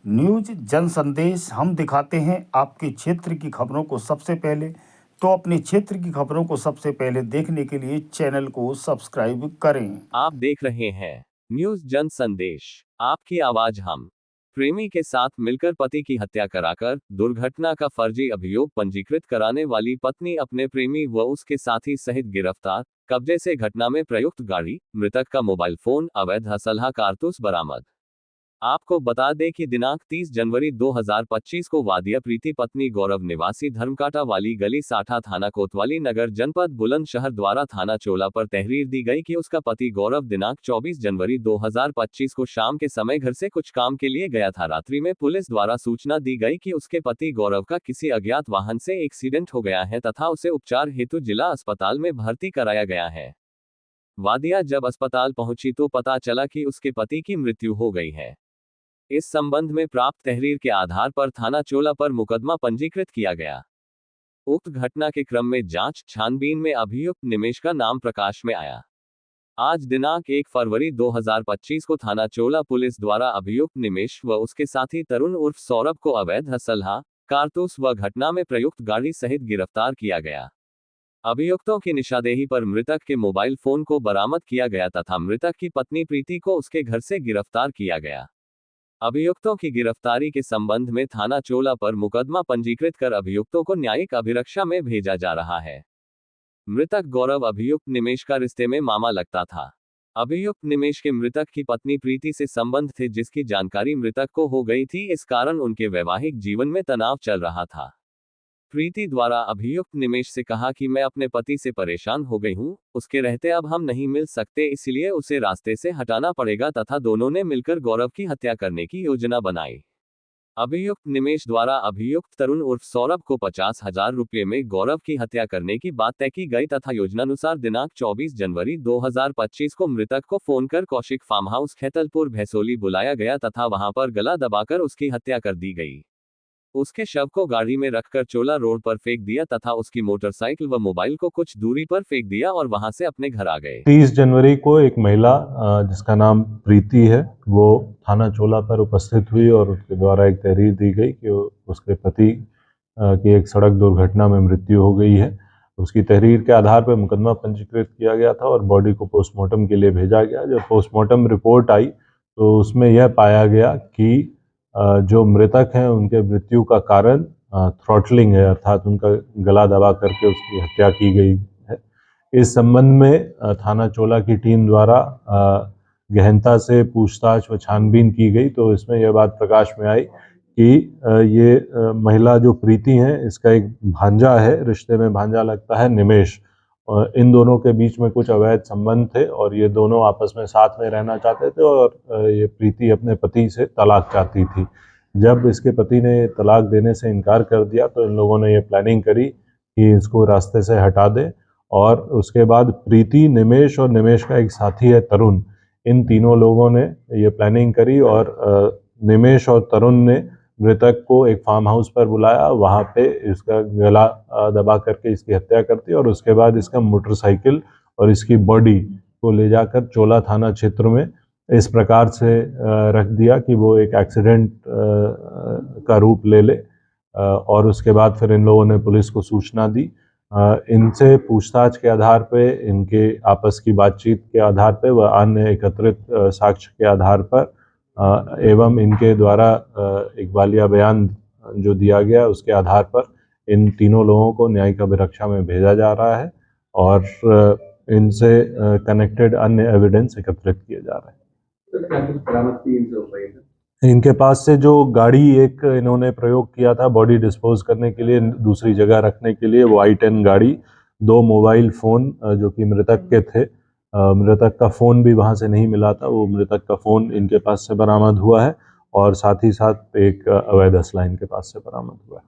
News जन संदेश हम दिखाते हैं आपके क्षेत्र की खबरों को सबसे पहले। तो अपने क्षेत्र की खबरों को सबसे पहले देखने के लिए चैनल को सब्सक्राइब करें। आप देख रहे हैं न्यूज जन संदेश, आपकी आवाज हम। प्रेमी के साथ मिलकर पति की हत्या कराकर दुर्घटना का फर्जी अभियोग पंजीकृत कराने वाली पत्नी अपने प्रेमी व उसके साथी सहित गिरफ्तार। कब्जे से घटना में प्रयुक्त गाड़ी, मृतक का मोबाइल फोन, अवैध असलहा कारतूस बरामद। आपको बता दें कि दिनांक 30 जनवरी 2025 को वादिया प्रीति पत्नी गौरव निवासी धर्मकाटा वाली गली साठा थाना कोतवाली नगर जनपद बुलंदशहर द्वारा थाना चोला पर तहरीर दी गई कि उसका पति गौरव दिनांक 24 जनवरी 2025 को शाम के समय घर से कुछ काम के लिए गया था। रात्रि में पुलिस द्वारा सूचना दी गई कि उसके पति गौरव का किसी अज्ञात वाहन से एक्सीडेंट हो गया है तथा उसे उपचार हेतु जिला अस्पताल में भर्ती कराया गया है। वादिया जब अस्पताल पहुंची तो पता चला कि उसके पति की मृत्यु हो गई है। इस संबंध में प्राप्त तहरीर के आधार पर थाना चोला पर मुकदमा पंजीकृत किया गया। उक्त घटना के क्रम में जांच छानबीन में अभियुक्त निमेश का नाम प्रकाश में आया। आज दिनांक 1 फरवरी 2025 को थाना चोला पुलिस द्वारा अभियुक्त निमेश व उसके साथी तरुण उर्फ सौरभ को अवैध असलहा, कारतूस व घटना में प्रयुक्त गाड़ी सहित गिरफ्तार किया गया। अभियुक्तों की निशादेही पर मृतक के मोबाइल फोन को बरामद किया गया तथा मृतक की पत्नी प्रीति को उसके घर से गिरफ्तार किया गया। अभियुक्तों की गिरफ्तारी के संबंध में थाना चोला पर मुकदमा पंजीकृत कर अभियुक्तों को न्यायिक अभिरक्षा में भेजा जा रहा है। मृतक गौरव अभियुक्त निमेश का रिश्ते में मामा लगता था। अभियुक्त निमेश के मृतक की पत्नी प्रीति से संबंध थे जिसकी जानकारी मृतक को हो गई थी। इस कारण उनके वैवाहिक जीवन में तनाव चल रहा था। प्रीति द्वारा अभियुक्त निमेश से कहा कि मैं अपने पति से परेशान हो गई हूं, उसके रहते अब हम नहीं मिल सकते, इसलिए उसे रास्ते से हटाना पड़ेगा तथा दोनों ने मिलकर गौरव की हत्या करने की योजना बनाई। अभियुक्त निमेश द्वारा अभियुक्त तरुण उर्फ सौरभ को 50,000 रुपये में गौरव की हत्या करने की बात तय की गई तथा योजनानुसार दिनांक 24 जनवरी 2025 को मृतक को फोन कर कौशिक फार्म हाउस खैतलपुर भैसोली बुलाया गया तथा वहां पर गला दबाकर उसकी हत्या कर दी गई। उसके शव को गाड़ी में रखकर चोला रोड पर फेंक दिया तथा उसकी मोटरसाइकिल व मोबाइल को कुछ दूरी पर फेंक दिया और वहां से अपने घर आ गए। 30 जनवरी को एक महिला जिसका नाम प्रीति है वो थाना चोला पर उपस्थित हुई और उसके द्वारा एक तहरीर दी गई कि उसके पति की एक सड़क दुर्घटना में मृत्यु हो गई है। उसकी तहरीर के आधार पर मुकदमा पंजीकृत किया गया था और बॉडी को पोस्टमार्टम के लिए भेजा गया। जब पोस्टमार्टम रिपोर्ट आई तो उसमें यह पाया गया कि जो मृतक हैं उनके मृत्यु का कारण थ्रॉटलिंग है, अर्थात उनका गला दबा करके उसकी हत्या की गई है। इस संबंध में थाना चोला की टीम द्वारा गहनता से पूछताछ व छानबीन की गई तो इसमें यह बात प्रकाश में आई कि ये महिला जो प्रीति हैं इसका एक भांजा है, रिश्ते में भांजा लगता है निमेश। और इन दोनों के बीच में कुछ अवैध संबंध थे और ये दोनों आपस में साथ में रहना चाहते थे और ये प्रीति अपने पति से तलाक चाहती थी। जब इसके पति ने तलाक देने से इनकार कर दिया तो इन लोगों ने ये प्लानिंग करी कि इसको रास्ते से हटा दें और उसके बाद प्रीति, निमेश और निमेश का एक साथी है तरुण, इन तीनों लोगों ने ये प्लानिंग करी और निमेश और तरुण ने मृतक को एक फार्म हाउस पर बुलाया, वहाँ पे इसका गला दबा करके इसकी हत्या कर दी और उसके बाद इसका मोटरसाइकिल और इसकी बॉडी को ले जाकर चोला थाना क्षेत्र में इस प्रकार से रख दिया कि वो एक एक्सीडेंट का रूप ले ले। और उसके बाद फिर इन लोगों ने पुलिस को सूचना दी। इनसे पूछताछ के आधार पे, इनके आपस की बातचीत के आधार पे व अन्य एकत्रित साक्ष्य के आधार पर एवं इनके द्वारा इकबालिया बयान जो दिया गया उसके आधार पर इन तीनों लोगों को न्यायिक अभिरक्षा में भेजा जा रहा है और इनसे कनेक्टेड अन्य एविडेंस एकत्रित किए जा रहे हैं। इनके पास से जो गाड़ी एक इन्होंने प्रयोग किया था बॉडी डिस्पोज करने के लिए, दूसरी जगह रखने के लिए, वो i10 गाड़ी, 2 मोबाइल फ़ोन जो कि मृतक के थे, मृतक का फ़ोन भी वहाँ से नहीं मिला था, वो मृतक का फ़ोन इनके पास से बरामद हुआ है और साथ ही साथ एक अवैध असला इनके पास से बरामद हुआ है।